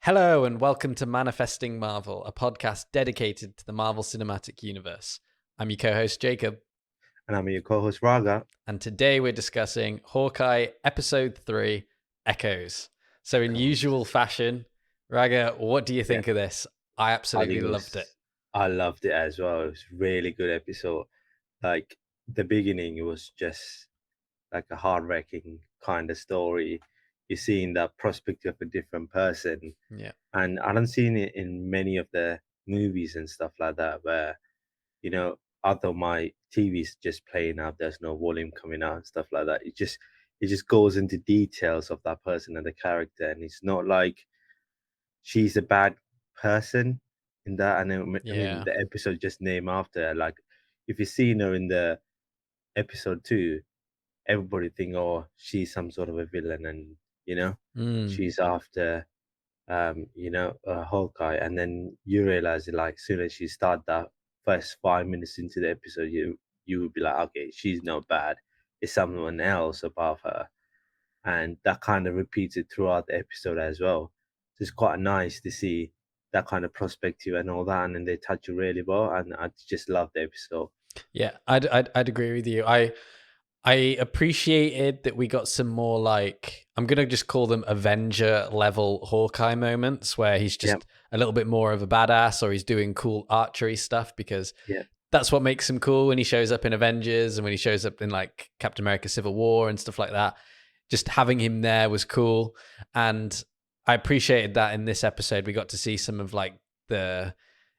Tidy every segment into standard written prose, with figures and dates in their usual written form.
Hello and welcome to Manifesting Marvel, a podcast dedicated to the Marvel Cinematic Universe. I'm your co-host Jacob, And I'm your co-host Raga. and today we're discussing Hawkeye Episode 3, Echoes. So in usual fashion, Raga, what do you Yeah, think of this? I I think absolutely loved it. I loved it as well. It was a really good episode. Like the beginning, it was just like a heart-wrenching kind of story. You're seeing that perspective of a different person, Yeah. and I don't see it in many of the movies and stuff like that, where although my TV's just playing out, there's no volume coming out and stuff like that. It just goes into details of that person and the character, and it's not like she's a bad person in that. And I mean, Yeah. the episode just named after her. Like, if you seen her in the episode 2, everybody think, oh, she's some sort of a villain, and Mm. she's after Hawkeye. And then you realize, like, as soon as you start that first 5 minutes into the episode, you would be like, okay, she's not bad. It's someone else above her, and that kind of repeated throughout the episode as well. So it's quite nice to see that kind of perspective and all that, and then they touch it really well, and I just love the episode. Yeah, I'd agree with you. I appreciated that we got some more, like, I'm gonna just call them Avenger level Hawkeye moments where he's Yeah, just a little bit more of a badass, or he's doing cool archery stuff, because yeah, that's what makes him cool when he shows up in Avengers and when he shows up in like Captain America Civil War and stuff like that. Just having him there was cool. And I appreciated that in this episode we got to see some of like the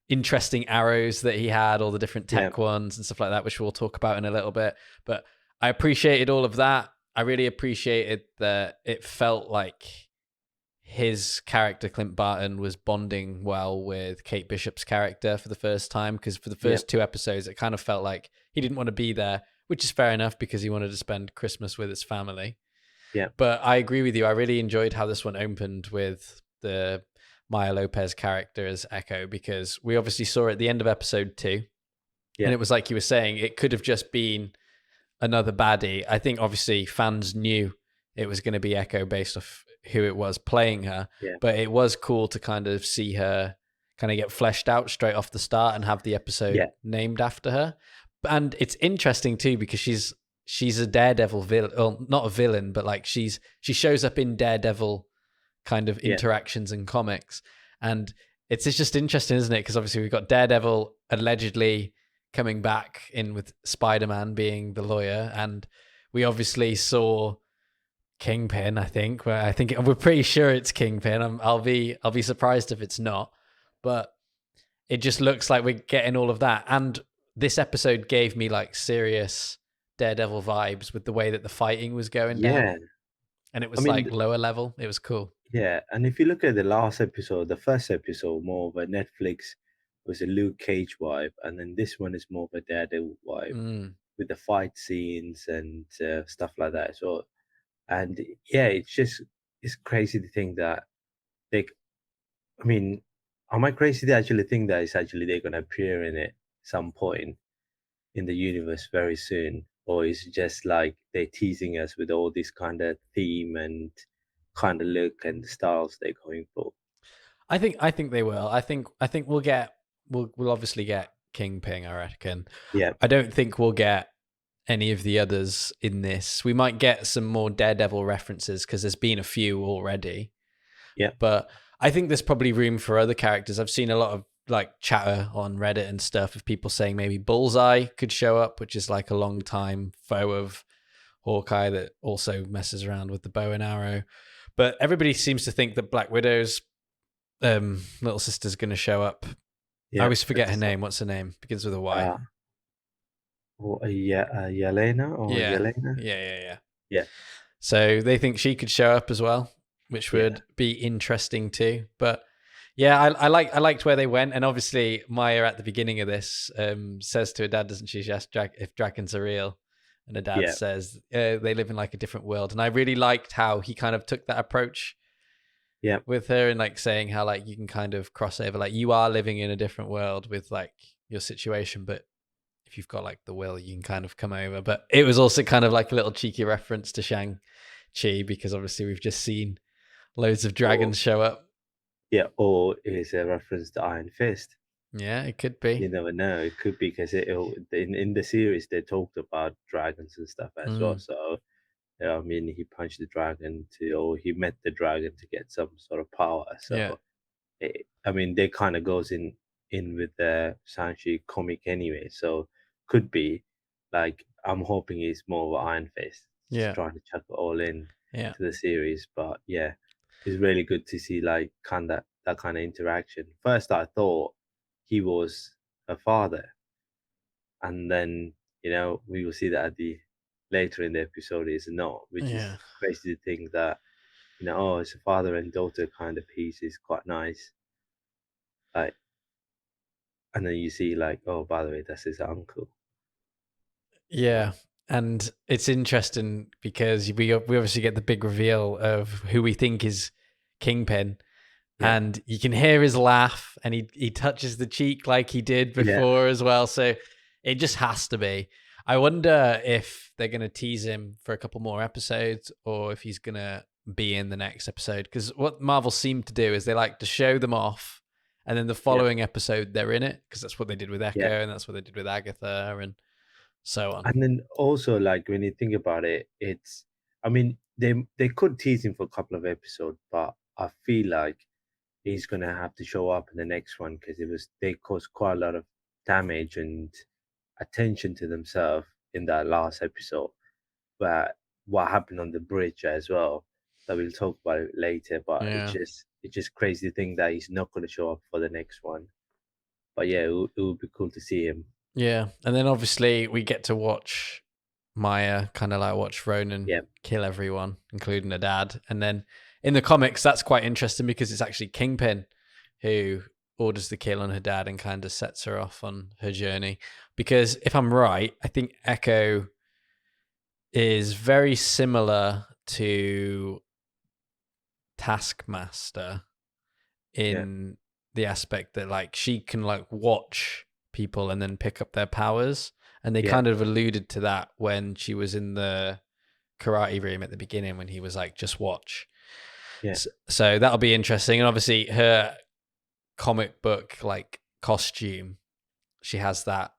interesting arrows that he had, all the different yeah, tech ones and stuff like that, which we'll talk about in a little bit. But I appreciated all of that. I really appreciated that it felt like his character, Clint Barton, was bonding well with Kate Bishop's character for the first time, because for the yeah, first two episodes, it kind of felt like he didn't want to be there, which is fair enough because he wanted to spend Christmas with his family. yeah, But I agree with you. I really enjoyed how this one opened with the Maya Lopez character as Echo, because we obviously saw at the end of episode 2, and yeah, it was like you were saying, it could have just been another baddie. I think obviously fans knew it was going to be Echo based off who it was playing her, yeah, but it was cool to kind of see her kind of get fleshed out straight off the start and have the episode yeah, named after her. And it's interesting too because she's a Daredevil villain, well, not a villain, but like she shows up in Daredevil kind of yeah, interactions and comics, and it's just interesting, isn't it? Because obviously we've got Daredevil allegedly coming back in with Spider-Man being the lawyer, and we obviously saw Kingpin. I think we're pretty sure it's Kingpin. I'll be surprised if it's not, but it just looks like we're getting all of that. And this episode gave me like serious Daredevil vibes with the way that the fighting was going down, yeah. and it I was mean, like lower level. It was cool. yeah. And if you look at the last episode, the first episode, more of a Netflix, was a Luke Cage vibe, and then this one is more of a Daredevil vibe Mm. with the fight scenes and stuff like that. So, and yeah, it's crazy to think that they. I mean, am I crazy to actually think that it's actually they're gonna appear in it some point in the universe very soon, or is it just like they're teasing us with all this kind of theme and kind of look and styles they're going for? I think they will. I think we'll obviously get Kingpin, I reckon. Yeah, I don't think we'll get any of the others in this. We might get some more Daredevil references because there's been a few already. yeah, But I think there's probably room for other characters. I've seen a lot of like chatter on Reddit and stuff of people saying maybe Bullseye could show up, which is like a long time foe of Hawkeye that also messes around with the bow and arrow. But everybody seems to think that Black Widow's little sister's going to show up. I yeah. always forget her That's name. What's her name? Begins with a Y. uh, or Yelena or Yeah. Yelena. Yeah. Yeah, So they think she could show up as well, which yeah, would be interesting too. But yeah, I liked where they went, and obviously Maya at the beginning of this says to her dad, doesn't she? She asks if dragons are real, and her dad yeah, says they live in like a different world. And I really liked how he kind of took that approach yeah, with her, and like saying how like you can kind of cross over, like you are living in a different world with like your situation, but if you've got like the will, you can kind of come over. But it was also kind of like a little cheeky reference to Shang-Chi, because obviously we've just seen loads of or dragons show up. Yeah, or is a reference to Iron Fist. Yeah, it could You be. never know. It could be because in the series they talked about dragons and stuff as well. Mm, So I mean, he punched the dragon to, or he met the dragon to get some sort of power. yeah, So I mean, they kind of goes in with the Sanchi comic anyway. So could be like I'm hoping he's more of an Iron Fist, just yeah, trying to chuck it all in yeah, to the series. But yeah, it's really good to see like kind of that kind of interaction. First, I thought he was a father, and then we will see that at the later in the episode is not, which yeah. is crazy to think that oh, it's a father and daughter kind of piece is quite nice. Like, and then you see like, oh, by the way, that's his uncle. Yeah, and it's interesting because we obviously get the big reveal of who we think is Kingpin, Yeah, and you can hear his laugh, and he touches the cheek like he did yeah, before as well. So it just has to be. I wonder if they're going to tease him for a couple more episodes, or if he's going to be in the next episode. Because what Marvel seem to do is they like to show them off, and then the yeah, following episode they're in it, because that's what they did with yeah. Echo, and that's what they did with Agatha, and so on. And then also like when you think about it, it's I mean they could tease him for a couple of episodes, but I feel like he's gonna have to show up in the next one because they caused quite a lot of damage and attention to themselves in that last episode. But what happened on the bridge as well, that we'll talk about it later. But Yeah. it's just crazy to think that he's not gonna show up for the next one. But yeah, it would be cool to see him. Yeah. And then obviously we get to watch Maya kind of like watch Ronan Yeah, kill everyone, including her dad. And then in the comics, that's quite interesting because it's actually Kingpin who orders the kill on her dad and kind of sets her off on her journey. Because if I'm right, I think Echo is very similar to Taskmaster yeah, in the aspect that like she can like watch people and then pick up their powers, and they yeah, kind of alluded to that when she was in the karate room at the beginning when he was like just watch. yeah, So that'll be interesting. And obviously her comic book like costume, she has that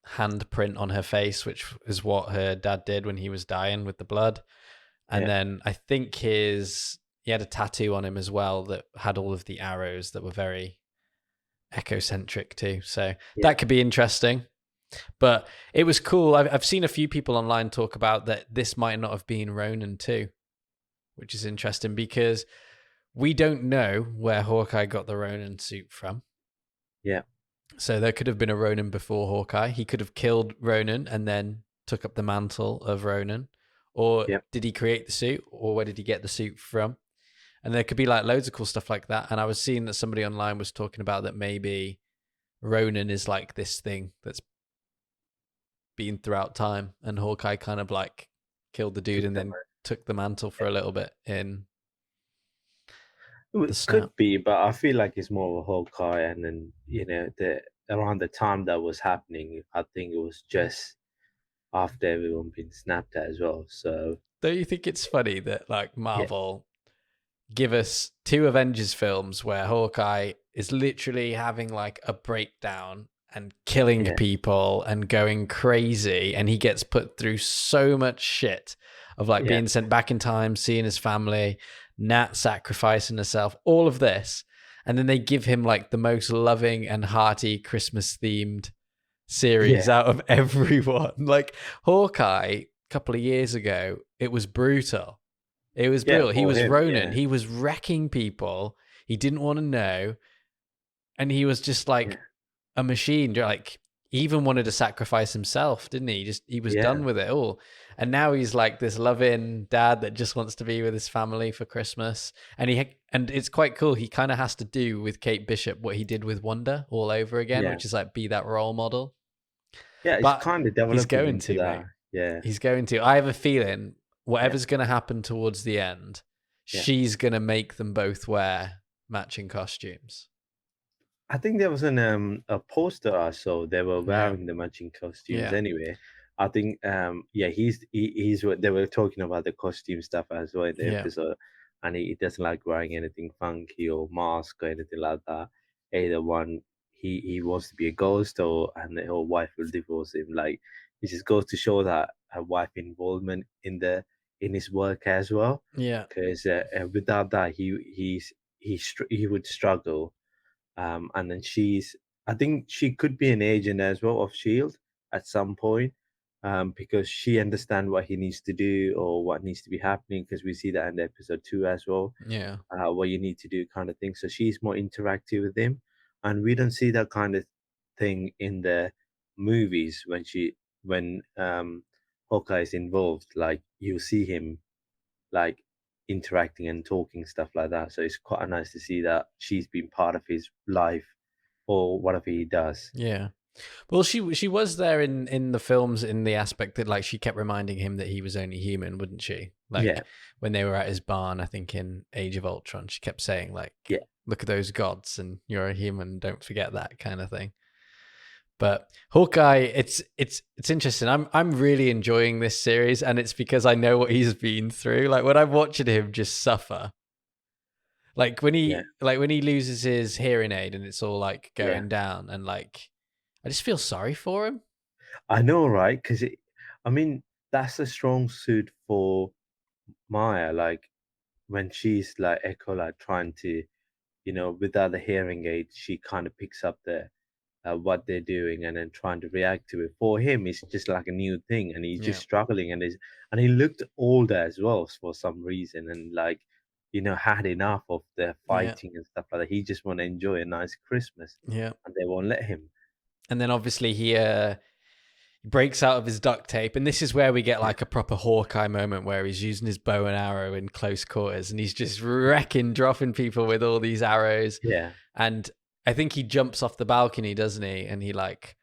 handprint on her face, which is what her dad did when he was dying with the blood. And yeah, then I think he had a tattoo on him as well that had all of the arrows that were very ecocentric too. So yeah, that could be interesting. But it was cool. I've seen a few people online talk about that this might not have been Ronan too, which is interesting because we don't know where Hawkeye got the Ronan suit from. yeah, So there could have been a Ronan before Hawkeye. He could have killed Ronan and then took up the mantle of Ronan. Or yeah, did he create the suit? Or where did he get the suit from? And there could be like loads of cool stuff like that. And I was seeing that somebody online was talking about that maybe Ronan is like this thing that's been throughout time, and Hawkeye kind of like killed the dude took and them. then took the mantle for a little bit in the It snap. could be, but I feel like it's more of a Hawkeye, and then the around the time that was happening, I think it was just after everyone been snapped at as well. So Don't you think it's funny that like yeah, Marvel give us two Avengers films where Hawkeye is literally having like a breakdown and killing yeah, people and going crazy, and he gets put through so much shit of like yeah, being sent back in time, seeing his family, Nat sacrificing herself, all of this. And then they give him like the most loving and hearty Christmas themed series yeah, out of everyone. Like Hawkeye, a couple of years ago, it was brutal. It was yeah. brutal. He For was him, Ronin. yeah, He was wrecking people. He didn't want to know. And he was just yeah, like a machine. Like he even wanted to sacrifice himself, didn't he? He was done yeah, with it all. And now he's like this loving dad that just wants to be with his family for Christmas. And it's quite cool. He kind of has to do with Kate Bishop what he did with Wanda all over again, yeah, which is like be that role model. yeah. It's But kind of he's developing going into to, that. mate. Yeah, He's going to. I have a feeling yeah. whatever's going to happen towards the end, Yeah. she's going to make them both wear matching costumes. I think there was a poster I saw. They were Yeah. wearing the matching costumes Yeah. anyway. I think yeah, he's what they were talking about the costume stuff as well in the Yeah. episode. and he doesn't like wearing anything funky or mask or anything like that. Either one, he wants to be a ghost, or and her wife will divorce him. Like it just goes to show that her wife involvement in his work as well, Yeah. because without that, he would struggle. And then I think she could be an agent as well of Shield at some point, because she understands what he needs to do or what needs to be happening. Because we see that in the episode 2 as well, Yeah. what you need to do, kind of thing. So she's more interactive with him, and we don't see that kind of thing in the movies when Hawkeye is involved. Like you see him like interacting and talking stuff like that. So it's quite nice to see that she's been part of his life or whatever he does. Yeah. Well, she was there in the films in the aspect that like she kept reminding him that he was only human, wouldn't she? Like Yeah, when they were at his barn, I think in Age of Ultron, she kept saying like, yeah, "Look at those gods, and you're a human. Don't forget that," kind of thing. But Hawkeye, it's interesting. I'm really enjoying this series, and it's because I know what he's been through. Like when I'm watching him just suffer, yeah, like when he loses his hearing aid and it's all like yeah. going down, and like I just feel sorry for him. I know, right? Because I mean, that's a strong suit for Maya. Like when she's like Echo, like trying to, without the hearing aid, she kind of picks up the what they're doing and then trying to react to it. For him, it's just like a new thing, and he's just Yeah, struggling, and he looked older as well for some reason, and like had enough of the yeah, fighting and stuff like that. He just want to enjoy a nice Christmas, yeah. and they won't let him. And then obviously he breaks out of his duct tape, and this is where we get Yeah, like a proper Hawkeye moment where he's using his bow and arrow in close quarters, and he's just wrecking, dropping people with all these arrows. yeah, And I think he jumps off the balcony, doesn't he? And he like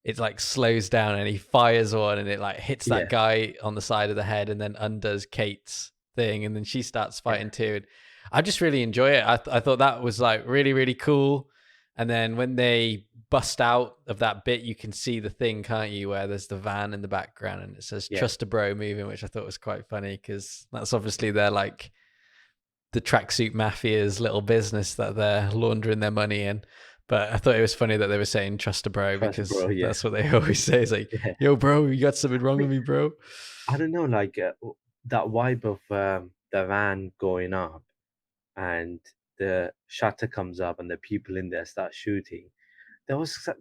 it like slows down, and he fires one, and it like hits that yeah, guy on the side of the head, and then undoes Kate's thing, and then she starts yeah, fighting too. And I just really enjoy it. I thought that was like really really cool. And then when they bust out of that bit, you can see the thing, can't you? Where there's the van in the background, and it says yeah, "Trust a Bro" moving, which I thought was quite funny because that's obviously their like the tracksuit mafia's little business that they're laundering their money in. But I thought it was funny that they were saying "Trust a Bro" trust, bro. because Yeah, that's what they always say. It's like, yeah. "Yo, bro, you got something I wrong mean, with me, bro." I don't know, like that vibe of the van going up and the shutter comes up and the people in there start shooting.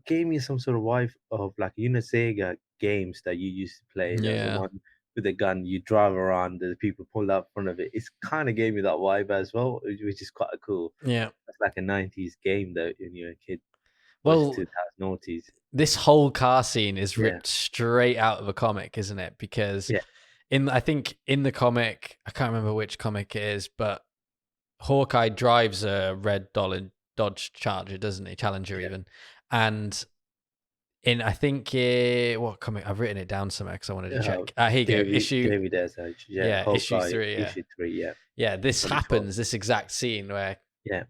Gave me some sort of vibe of like Sega games that you used to play. There was the Yeah, one with a gun, you drive around, the people pull up in front of it. It's kind of gave me that vibe as well, which is quite cool. yeah. It's like a 90s game though when you're a kid, or it's Well, 2000 noughties. this whole car scene is Yeah, ripped straight out of a comic, isn't it? Because yeah, I think in the comic, I can't remember which comic it is, but Hawkeye drives a red dollar Dodge Charger, doesn't he? Challenger yeah. even. And in I think what comic I've written it down somewhere because I wanted to Uh, check. Here you go. Issue David Ezage, yeah, yeah, issue Hawkeye 3, yeah. issue 3, yeah, Yeah, this 24. happens, this exact scene where Yeah,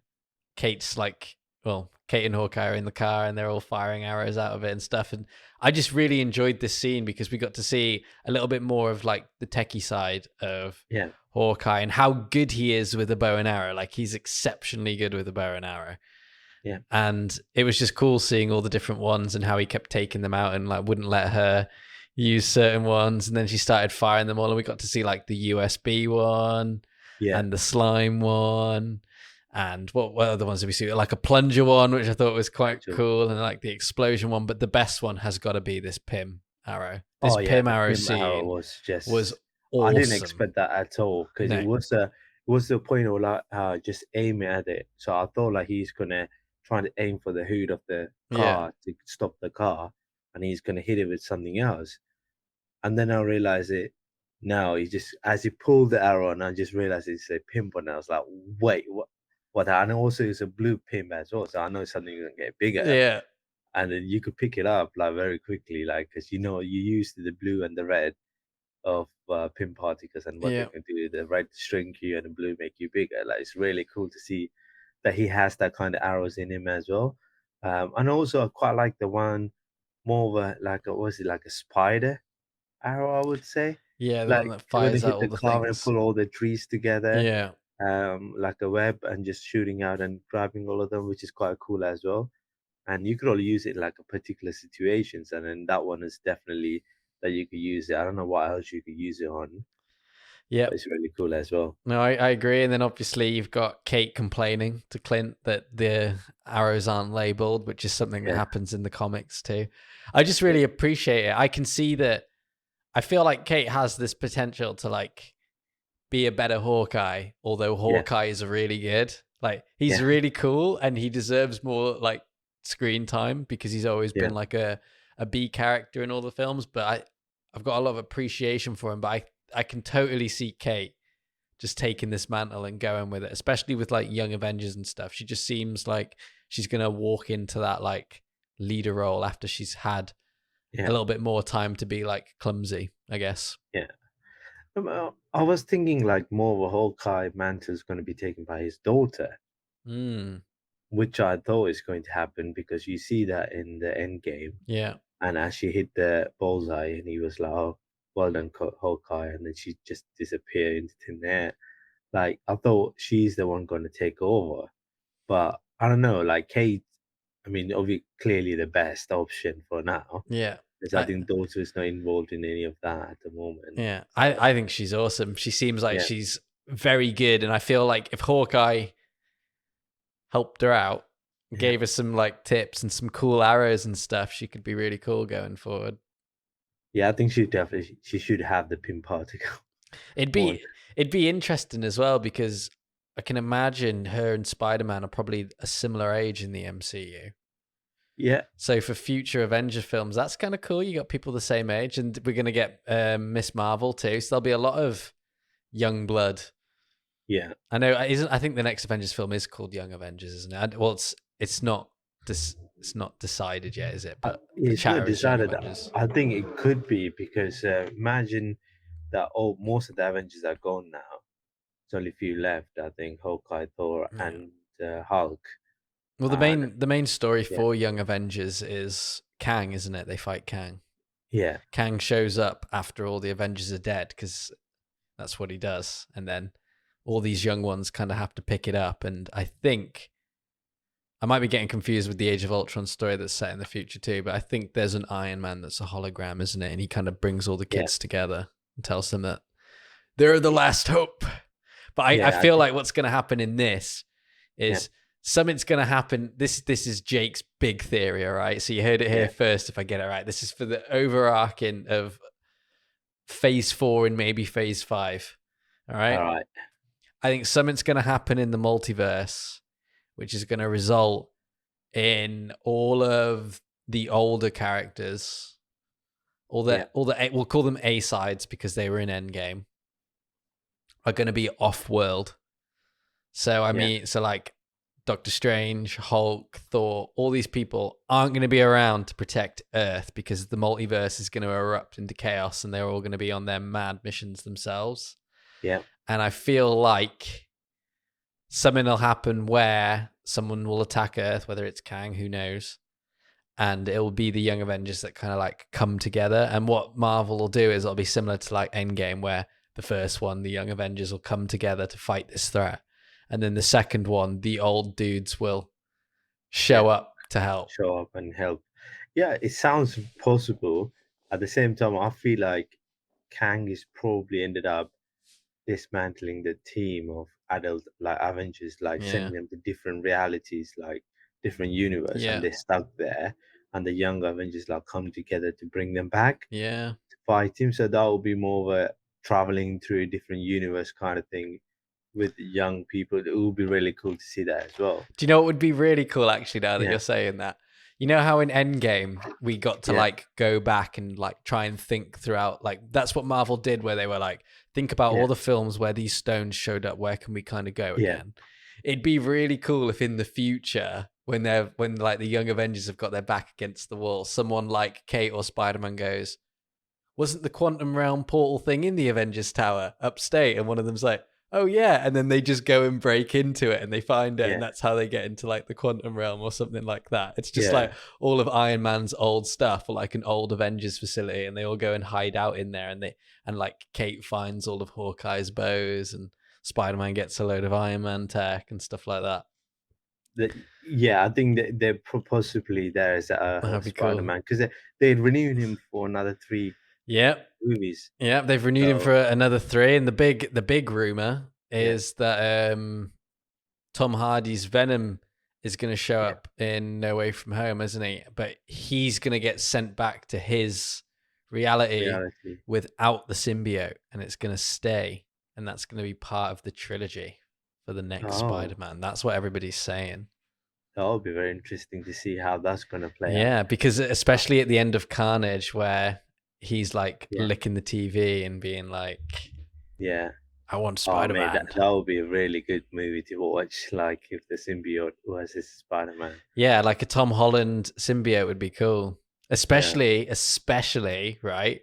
Kate's like, well, Kate and Hawkeye are in the car and they're all firing arrows out of it and stuff. And I just really enjoyed this scene because we got to see a little bit more of like the techie side of yeah, Hawkeye and how good he is with a bow and arrow. Like he's exceptionally good with a bow and arrow. yeah, And it was just cool seeing all the different ones and how he kept taking them out and like wouldn't let her use certain ones. And then she started firing them all. And we got to see like the USB one yeah. and the slime one. And what other ones did we see? Like a plunger one, which I thought was quite Sure. cool, and like the explosion one. But the best one has got to be this Pym arrow. This Oh yeah, Pym the arrow Pym arrow scene was was just. I didn't awesome. expect that at all because No, it was the point of like just aiming at it. So I thought like he's gonna try to aim for the hood of the yeah, car to stop the car, and he's gonna hit it with something else. And then I realized it. No, he just as he pulled the arrow, and I just realized it's a pimp, and I was like, wait, what? What? And also it's a blue pimp as well, so I know something's gonna get bigger. yeah, And then you could pick it up like very quickly, like because you used to the blue and the red of pin particles and what they yeah, can do. The red shrink you and the blue make you bigger. Like it's really cool to see that he has that kind of arrows in him as well. And also I quite like the one more of a like a, what was it like a spider arrow, I would say. yeah. The one Like that when they fires out hit all the the car and things. pull all the trees together, Yeah, like a web and just shooting out and grabbing all of them, which is quite cool as well. And you could only use it in like a particular situations, and then that one is definitely that you could use it. I don't know what else you could use it on, but Yep. it's really cool as well. No, I agree. And then obviously you've got Kate complaining to Clint that the arrows aren't labeled, which is something that Yeah, happens in the comics too. I just yeah, really appreciate it. I can see that. I feel like Kate has this potential to like be a better Hawkeye, although yeah, Hawkeye is really good. Like he's yeah, really cool and he deserves more like screen time because he's always yeah, been like a B character in all the films. But I've got a lot of appreciation for him. But I can totally see Kate just taking this mantle and going with it, especially with like Young Avengers and stuff. She just seems like she's gonna walk into that like leader role after she's had a yeah, little bit more time to be like clumsy, I guess. yeah. I was thinking like more of a Hawkeye mantle is going to be taken by his daughter, Mm, which I thought is going to happen because you see that in the end game. yeah, And as she hit the bullseye, and he was like, "Oh, well done, Hawkeye," and then she just disappeared into thin air. Like I thought she's the one going to take over, but I don't know. Like Kate, I mean, obviously, clearly the best option for now, yeah. because I I, think daughter is not involved in any of that at the moment. Yeah, So I think she's awesome. She seems like yeah, she's very good, and I feel like if Hawkeye helped her out, yeah, gave her some like tips and some cool arrows and stuff, she could be really cool going forward. yeah. I think she should have the pin particle It'd one. be it'd be interesting as well because I can imagine her and Spider-Man are probably a similar age in the MCU. Yeah, So for future Avenger films, that's kind of cool. You got people the same age, and we're gonna get Miss Marvel too. So there'll be a lot of young blood. yeah. I know. Isn't I think the next Avengers film is called Young Avengers, isn't it? Well, it's not it's not decided yet, is it? But the It's not chatter is Young decided. Avengers. I think it could be because imagine that most of the Avengers are gone now. There's only a few left. I think Hawkeye, Thor, Yeah. and Hulk. Well, And the main story yeah, for Young Avengers is Kang, isn't it? They fight Kang. yeah, Kang shows up after all the Avengers are dead because that's what he does, and then all these young ones kind of have to pick it up. And I think I might be getting confused with the Age of Ultron story that's set in the future too, but I think there's an Iron Man that's a hologram, isn't it? And he kind of brings all the yeah, kids together and tells them that they're the last hope. But I yeah. I feel think like what's going to happen in this yeah, is something's going to happen. This is Jake's big theory, all right? So you heard it here yeah. first, if I get it right. This is for the overarching of phase 4 and maybe phase 5, all All right? right. I think something's going to happen in the multiverse, which is going to result in all of the older characters, Yeah, all the we'll call them A sides because they were in Endgame, are going to be off world. So I yeah, mean, so like Doctor Strange, Hulk, Thor, all these people aren't going to be around to protect Earth because the multiverse is going to erupt into chaos and they're all going to be on their mad missions themselves. yeah, And I feel like something will happen where someone will attack Earth, whether it's Kang, who knows, and it will be the Young Avengers that kind of like come together. And what Marvel will do is it'll be similar to like Endgame, where the first one, the Young Avengers will come together to fight this threat, and then the second one, the old dudes will yeah. show up to help. Show up and help. Yeah, it sounds possible. At the same time, I feel like Kang is probably ended up dismantling the team of adult like Avengers, like Yeah, sending them to different realities, like different universe, and yeah, they're stuck there. And the young Avengers like come together to bring them back yeah. to fight him. So that will be more of a traveling through a different universe kind of thing with young people. It would be really cool to see that as well. Do you know what would be really cool actually now that Yeah, you're saying that? You know how in Endgame we got to yeah, like go back and like try and think throughout, like that's what Marvel did where they were like, think about yeah, all the films where these stones showed up, where can we kind of go yeah, again? It'd be really cool if in the future when like the young Avengers have got their back against the wall, someone like Kate or Spider-Man goes, wasn't the quantum realm portal thing in the Avengers Tower upstate? And one of them's like, oh yeah. And then they just go and break into it and they find it. And yeah, that's how they get into like the quantum realm or something like that. It's just yeah, like all of Iron Man's old stuff or like an old Avengers facility. And they all go and hide out in there. And like Kate finds all of Hawkeye's bows and Spider-Man gets a load of Iron Man tech and stuff like that. Yeah, I think that they're possibly there as a That'd be cool. Spider-Man because they renewed him for another 3 Yep. movies. Yeah, they've renewed him So for another 3, and the big rumor yeah, is that Tom Hardy's Venom is going to show yeah, up in No Way From Home, isn't he? But he's going to get sent back to his reality reality. without the symbiote, and it's going to stay, and that's going to be part of the trilogy for the next Oh, Spider-Man. That's what everybody's saying. that'll be very interesting to see how that's gonna play out. Yeah, because especially at the end of Carnage, where he's like Yeah, licking the TV and being like, yeah. "I want Oh man, Spider-Man." that would be a really good movie to watch. Like if the symbiote was his Spider-Man. Yeah, like a Tom Holland symbiote would be cool. Yeah, Especially, right?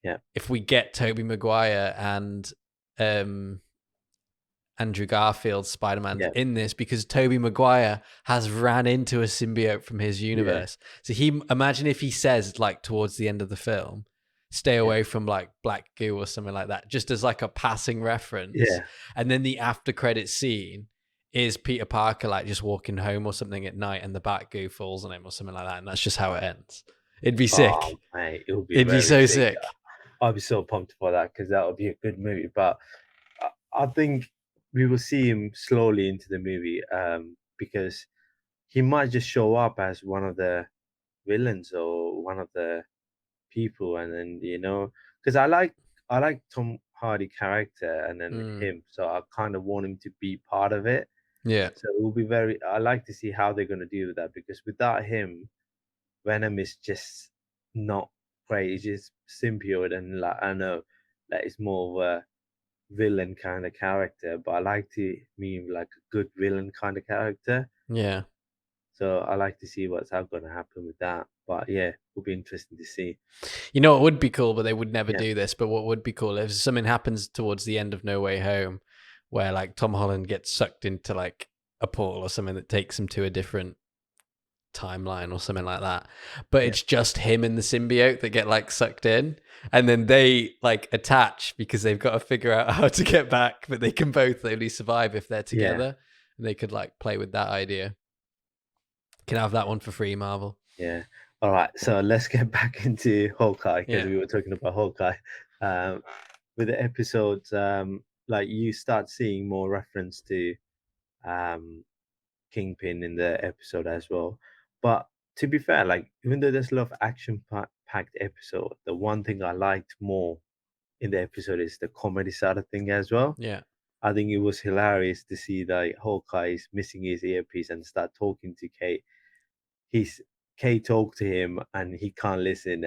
yeah, If we get Tobey Maguire and um Andrew Garfield Spider-Man yeah, in this, because Tobey Maguire has ran into a symbiote from his yeah, universe. So imagine if he says, like, towards the end of the film, stay yeah, away from like black goo or something like that, just as like a passing reference. yeah. And then the after credit scene is Peter Parker like just walking home or something at night, and the bat goo falls on him or something like that, and that's just how it ends. It'd be sick. Oh mate, it would be It'd be very so sick. sick. I'd be so pumped for that because that would be a good movie. But I think we will see him slowly into the movie because he might just show up as one of the villains or one of the people, and then because I like Tom Hardy character and then Mm, him, so I kind of want him to be part of it. yeah, So it will be very. I like to see how they're going to deal with that because without him, Venom is just not great. It's just symbiote, and like I know that it's more of a villain kind of character, but I like to mean like a good villain kind of character. yeah. So I like to see what's going to happen with that. But yeah, it'll be interesting to see. You know, it would be cool, but they would never Yeah, do this. But what would be cool if something happens towards the end of No Way Home, where like Tom Holland gets sucked into like a portal or something that takes him to a different timeline or something like that. But yeah, it's just him and the symbiote that get like sucked in, and then they like attach because they've got to figure out how to get back. But they can both only survive if they're yeah, together, and they could like play with that idea. Can have that one for free, Marvel. yeah. All right, so let's get back into Hawkeye because Yeah, we were talking about Hawkeye. Um, with the episodes, like you start seeing more reference to um, Kingpin in the episode as well. But to be fair, like even though there's a lot of action-packed episode, the one thing I liked more in the episode is the comedy side of thing as well. yeah, I think it was hilarious to see that Hawkeye is missing his earpiece and start talking to Kate. He's Kate talk to him and he can't listen,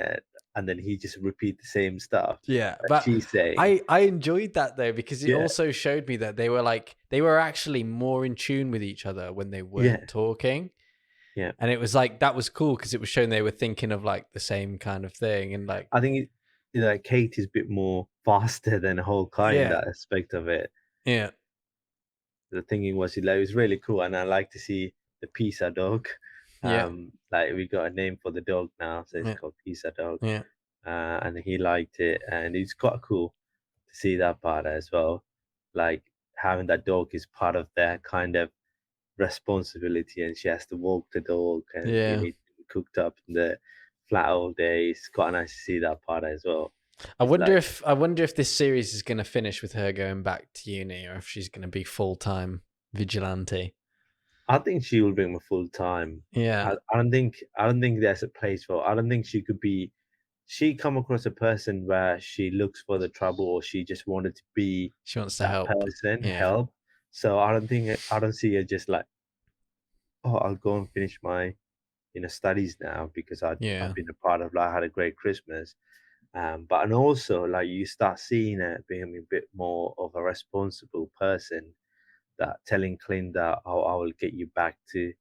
and then he just repeat the same stuff yeah. that But she's saying. I enjoyed that though, because it Yeah, also showed me that they were actually more in tune with each other when they yeah, weren't talking. yeah. And it was like that was cool because it was showing they were thinking of like the same kind of thing, and like I think like Kate is a bit more faster than Hawkeye in yeah, that aspect of it. yeah, The thinking was like, it was really cool, and I like to see the pizza dog. yeah, Like we got a name for the dog now, so it's yeah, called Pizza Dog. yeah, And he liked it, and it's quite cool to see that part as well. Like having that dog is part of their kind of responsibility, and she has to walk the dog, and he yeah. needs to be cooked up in the flat all day. It's quite nice to see that part as well. I It's wonder like if I wonder if this series is going to finish with her going back to uni, or if she's going to be full-time vigilante. I think she will bring me full time. Yeah, I don't think there's a place for. I don't think she could be. She come across a person where she looks for the trouble, or she just wanted to be she wants to that help. person, Yeah, help. So I don't see her just like, oh, I'll go and finish my studies now because I've yeah, been a part of like had a great Christmas. But and also like you start seeing her being a bit more of a responsible person that telling Clint that, oh, I will get you back to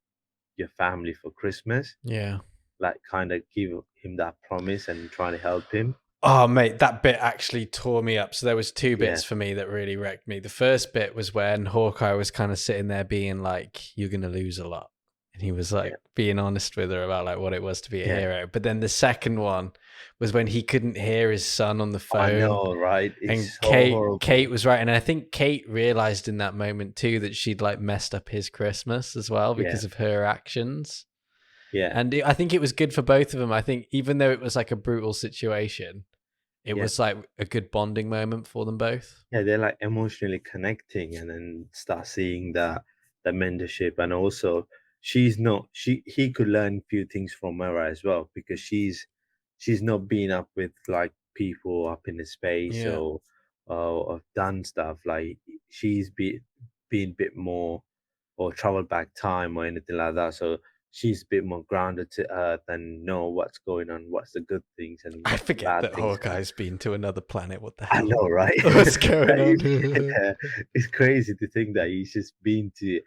your family for Christmas, yeah. like kind of give him that promise and trying to help him. Oh mate, that bit actually tore me up. So there was two Yeah, bits for me that really wrecked me. The first bit was when Hawkeye was kind of sitting there being like, "You're gonna lose a lot," and he was yeah, like being honest with her about like what it was to be a yeah, hero. But then the second one, was when he couldn't hear his son on the I phone. know, right? And It's so Kate horrible. was right. And I think Kate realized in that moment too that she'd like messed up his Christmas as well Yeah, because of her actions. yeah, And I think it was good for both of them. I think even though it was like a brutal situation, it yeah. was like a good bonding moment for them both. Yeah, they're like emotionally connecting and then start seeing the mentorship. And also she's not he could learn few things from her as well, because she's not been up with like people up in the space Yeah. or done stuff like she's been a bit more, or traveled back time or anything like that. So she's a bit more grounded to earth and know what's going on, what's the good things and I what's the forget bad that things. Hawkeye's been to another planet. What the I hell? know, right? What's going That on? yeah, it's crazy to think that he's just been to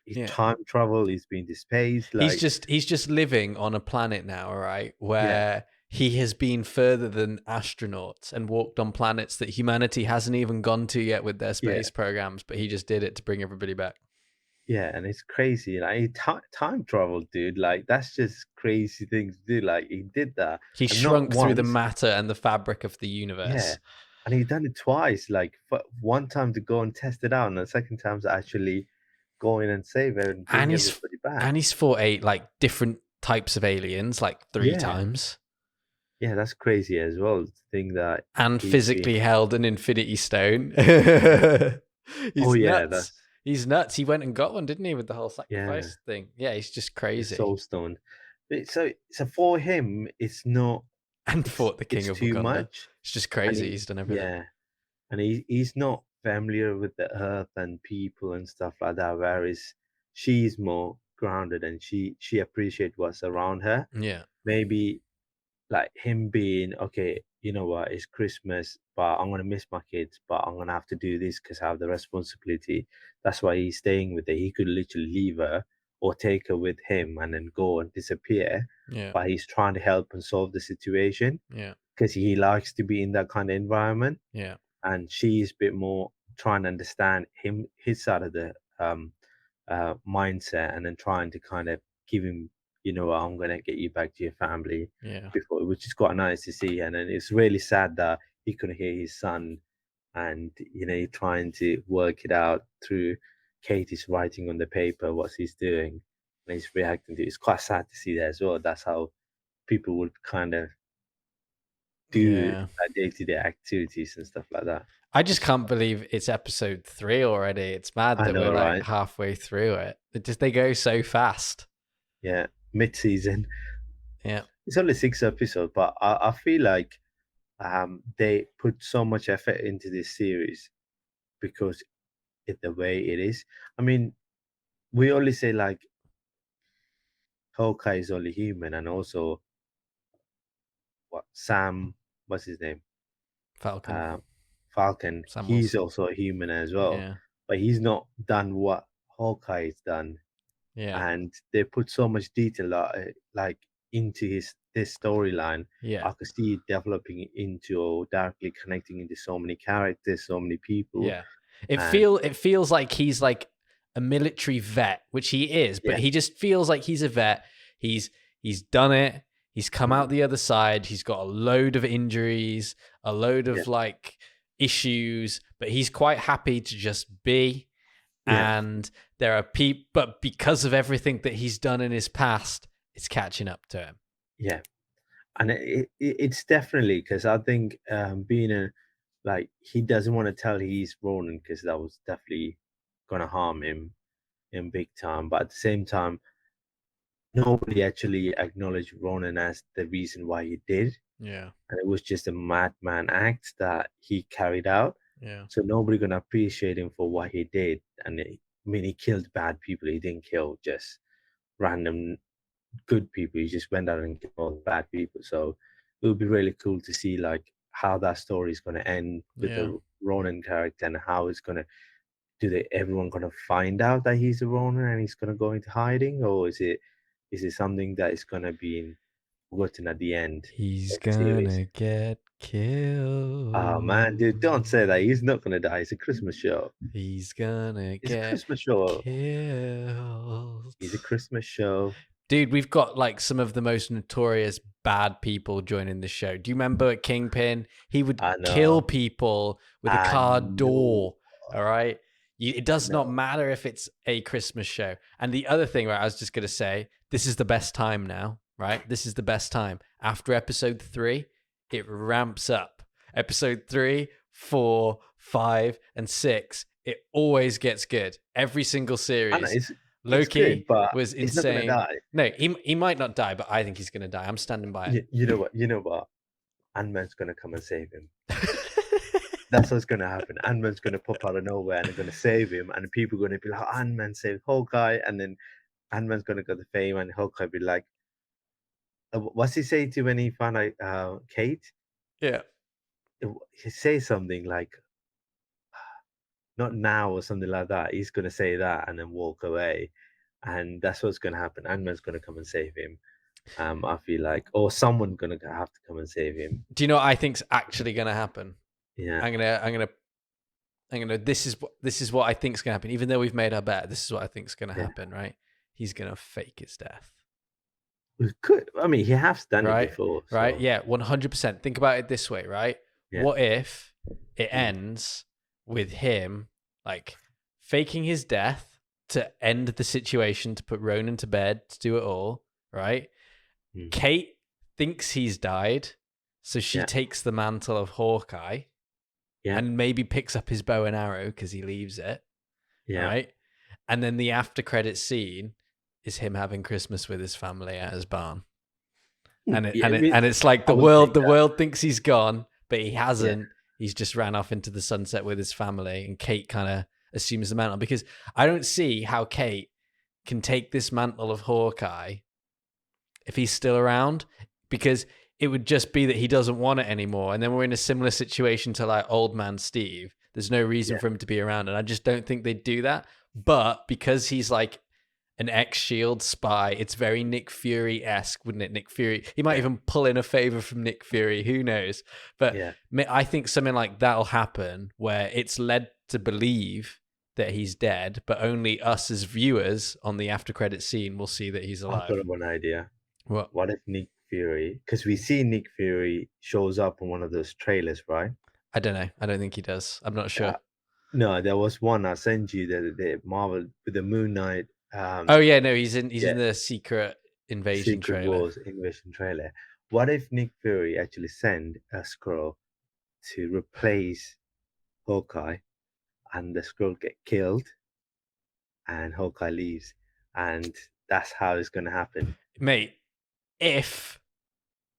his Yeah. time travel, he's been to space, like He's just living on a planet now, all right, yeah, where he has been further than astronauts and walked on planets that humanity hasn't even gone to yet with their yeah, space programs, but he just did it to bring everybody back. yeah, and it's crazy. Like he time travel, dude. Like that's just crazy things to do. Like he did that, He and not shrunk through the once, matter and the fabric of the yeah, universe. and he done it twice. Like one time to go and test it out, and the second time to actually go in and save it and And bring he's everybody back. and he's fought like different types of aliens like three Yeah, times yeah, that's crazy as well. To think that and he's been. physically held an infinity stone. Oh He's yeah, nuts. that's He's nuts. He went and got one, didn't he, with the whole yeah. sacrifice thing? Yeah, he's just The crazy. Soul Stone. So for him, it's not. And fought the king It's of too Wakanda. much, It's just and crazy. He's done everything. yeah, and he's not familiar with the earth and people and stuff like that. Whereas she's more grounded and she appreciates what's around her. Yeah, Maybe like him being okay, you know what, it's Christmas, but I'm gonna miss my kids, but I'm gonna have to do this because I have the responsibility. That's why he's staying with her. He could literally leave her or take her with him and then go and disappear, yeah, but he's trying to help and solve the situation yeah, because he likes to be in that kind of environment. yeah, And she's a bit more trying to understand his side of the mindset, and then trying to kind of give him, you know, I'm gonna get you back to your family yeah, before, which is quite nice to see. And then it's really sad that he couldn't hear his son, and you know, trying to work it out through Katie's writing on the paper what he's doing, and he's reacting to it. It's quite sad to see that as well. That's how people would kind of do yeah. day-to-day activities and stuff like that. I just Which can't believe it's episode 3 already. It's mad I that we're know, like right? halfway through it. They go so fast. Yeah, mid-season. Yeah, It's only 6 episodes, but I feel like they put so much effort into this series because it the way it is. I mean, we only say like Hawkeye is only human, and also what Sam, what's his name, Falcon, uh, Falcon, Sam he's Wilson. also a human as well, Yeah, but he's not done what Hawkeye's done, yeah, and they put so much detail like into his this storyline. yeah, I could see it developing into or directly connecting into so many characters, so many people, yeah. and It feels like he's like a military vet, which he is, but yeah, he just feels like he's a vet. He's he's done it. He's come mhm, out the other side. He's got a load of injuries, a load yeah, of like issues, but he's quite happy to just be. yeah, And there are people, but because of everything that he's done in his past, it's catching up to him. yeah. And it's definitely because I think being a like he doesn't want to tell he's Ronan because that was definitely gonna harm him in big time. But at the same time, nobody actually acknowledged Ronan as the reason why he did, Yeah, and it was just a madman act that he carried out. yeah, So nobody gonna appreciate him for what he did. And I mean, he killed bad people. He didn't kill just random good people. He just went out and killed all the bad people. So it would be really cool to see like how that story is going to end with yeah. the Ronan character, and how it's going to everyone going to find out that he's a Ronan and he's going to go into hiding, or is it something that is going to be forgotten at the end He's of the series? gonna get Oh man, dude, don't say that. killed. He's not going to die. It's a Christmas show. He's gonna It's a get Christmas show. killed. It's a Christmas show. Dude, we've got like some of the most notorious bad people joining the show. Do you remember Kingpin? He would I kill know. people with a I car know. door. All right. It I does not know. matter if it's a Christmas show. And the other thing, right, I was just going to say, this is the best time now, right? This is the best time. After episode 3, it ramps up. Episode 3, 4, 5, and 6, it always gets good. Every single I know series. it's good, Loki but was he's not gonna insane. die. No, he might not die, but I think he's going to die. I'm standing by You know what? You know what? Ant-Man's gonna come and save him. it. That's what's gonna happen. Ant-Man's gonna pop out of nowhere and they're gonna save him, and people are gonna be like, Ant-Man saved Hawkeye, and then Ant-Man's gonna get the fame, and Hawkeye be like, what's he say to when he found out Kate? Yeah. He says something like, "Not now" or something like that. He's gonna say that and then walk away, and that's what's gonna happen. Ant-Man's gonna come and save him. I feel like, or someone gonna have to come and save him. Do you know what I think's actually going to happen? Yeah, I'm gonna. This is what I think's going to happen. Even though we've made our bet, this is what I think's going to yeah. happen. Right? He's going to fake his death. We could. I mean, he has done it Right? before, Right? so Yeah. 100%. Think about it this way. Right? yeah. What if it Mm, ends with him like faking his death to end the situation, to put Ronan to bed, to do it all? Right? mm, Kate thinks he's died, so she yeah, takes the mantle of Hawkeye yeah, and maybe picks up his bow and arrow because he leaves it, yeah. right? And then the after credit scene is him having Christmas with his family at his barn. And Yeah, I mean, it's like I the would take that. world thinks he's gone, but he Yeah, hasn't. He's just ran off into the sunset with his family, and Kate kind of assumes the mantle because I don't see how Kate can take this mantle of Hawkeye if he's still around, because it would just be that he doesn't want it anymore. And then we're in a similar situation to like old man Steve. There's no reason yeah, for him to be around. And I just don't think they'd do that. But because he's like an ex-Shield spy, it's very Nick Fury-esque, wouldn't it? Nick Fury. He might yeah, even pull in a favor from Nick Fury. Who knows? But yeah. I think something like that'll happen where it's led to believe that he's dead, but only us as viewers on the after credit scene will see that he's I've alive. got one idea. What? What if Nick Fury? Because we see Nick Fury shows up on one of those trailers, right? I don't know. I don't think he does. I'm not sure. Uh, no, there was one I sent you the Marvel with the Moon Knight. Oh yeah, no, he's Yeah, in the Secret Invasion Secret trailer. Wars invasion trailer. What if Nick Fury actually send a scroll to replace Hawkeye, and the scroll get killed, and Hawkeye leaves, and that's how it's gonna happen. Mate, if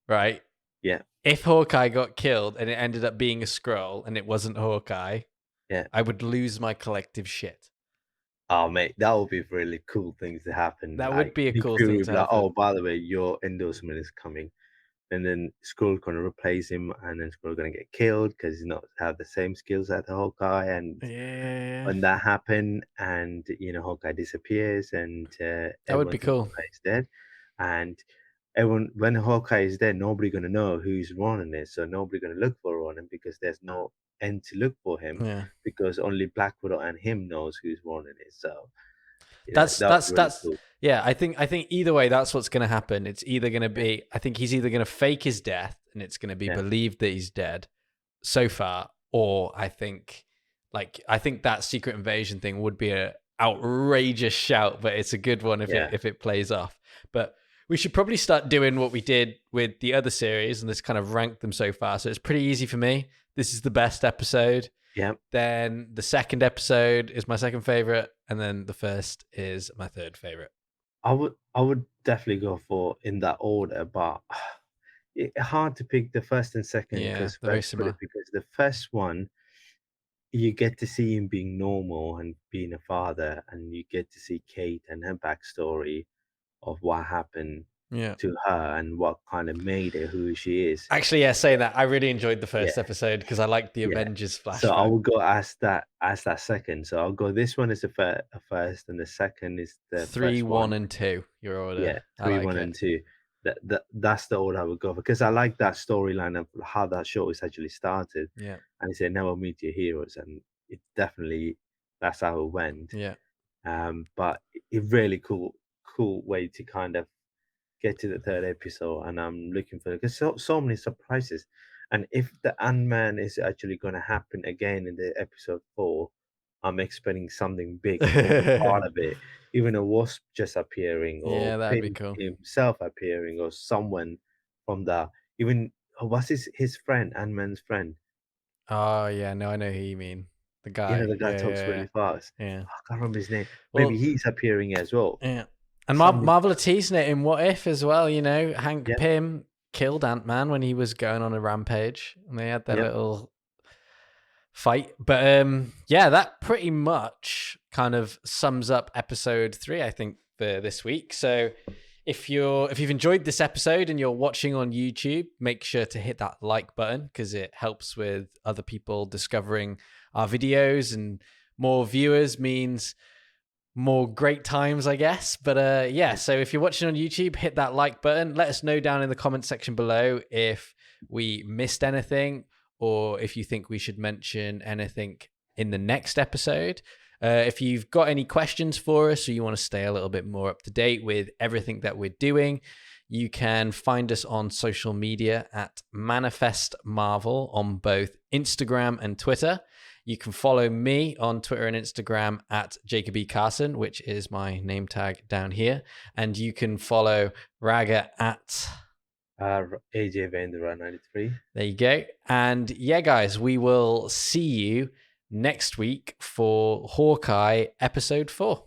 right, Yeah, if Hawkeye got killed and it ended up being a scroll and it wasn't Hawkeye, yeah. I would lose my collective shit. Oh, mate, that would be really cool things to happen. That would Like be a Nick cool Fury thing would to be like, "Oh, happen. by the way, your endorsement is coming," and then Skrull gonna replace him, and then Skrull gonna get killed because he's not have the same skills as the Hawkeye. And Yeah, when that happen, and Hawkeye disappears, and that would everyone be thinks cool. Hawkeye is dead, and everyone when Hawkeye is dead, nobody gonna know who's Ronan is, so nobody gonna look for Ronan because there's no end to look for him Yeah. because only Black Widow and him knows who's Ronan is. So That's that would that's be really that's cool. yeah, I think either way that's what's going to happen. It's either going to be I think he's either going to fake his death and it's going to be Yeah, believed that he's dead so far, or I think that Secret Invasion thing would be a outrageous shout, but it's a good one yeah, if it plays off. But we should probably start doing what we did with the other series and just kind of rank them so far. So it's pretty easy for me. This is the best episode. yeah. Then the second episode is my second favorite, and then the first is my third favorite. I would definitely go for in that order, but it's hard to pick the first and second Yeah, because they're very similar. the first one you get to see him being normal and being a father, and you get to see Kate and her backstory of what happened Yeah. to her and what kind of made her who she is. Actually, yeah, saying that, I really enjoyed the Yeah, first episode because I liked the yeah. Avengers So I flashback. will go as that second. So I'll go. This one is a first, and the second is the 3, first 1, one. and 2, your order. Yeah, I three, like one, it. and two. That's the order I would go for because I like that storyline of how that show is actually started, Yeah. and it's a never meet your heroes, and it definitely that's how it went. Yeah. But a really cool way to kind of get to the third episode, and I'm looking for because so many surprises. And if the Ant-Man is actually going to happen again in the episode 4, I'm expecting something big to be part of it. Even a wasp just appearing, or Yeah, that'd be Pym cool. himself appearing, or someone from the even what's his friend, Ant-Man's friend. Oh yeah, no, I know who you mean. The You know, guy. the guy Yeah, talks yeah, really fast. yeah. Yeah. I can't remember his name. Maybe Well, he's appearing as well. yeah. And Something. Marvel are teasing it in What If as well, you know. Hank Yeah. Pym killed Ant-Man when he was going on a rampage. And they had their Yep. little fight. But yeah, that pretty much kind of sums up episode 3, I think, for this week. So if you've enjoyed this episode and you're watching on YouTube, make sure to hit that like button because it helps with other people discovering our videos, and more viewers means more great times, I guess. But yeah, so if you're watching on YouTube, hit that like button. Let us know down in the comment section below if we missed anything, or if you think we should mention anything in the next episode. If you've got any questions for us, or you want to stay a little bit more up to date with everything that we're doing, you can find us on social media at Manifest Marvel on both Instagram and Twitter. You can follow me on Twitter and Instagram at Jacob E. Carson, which is my name tag down here. And you can follow Raga at AJ Vendra 93. There you go. And yeah, guys, we will see you next week for Hawkeye episode 4.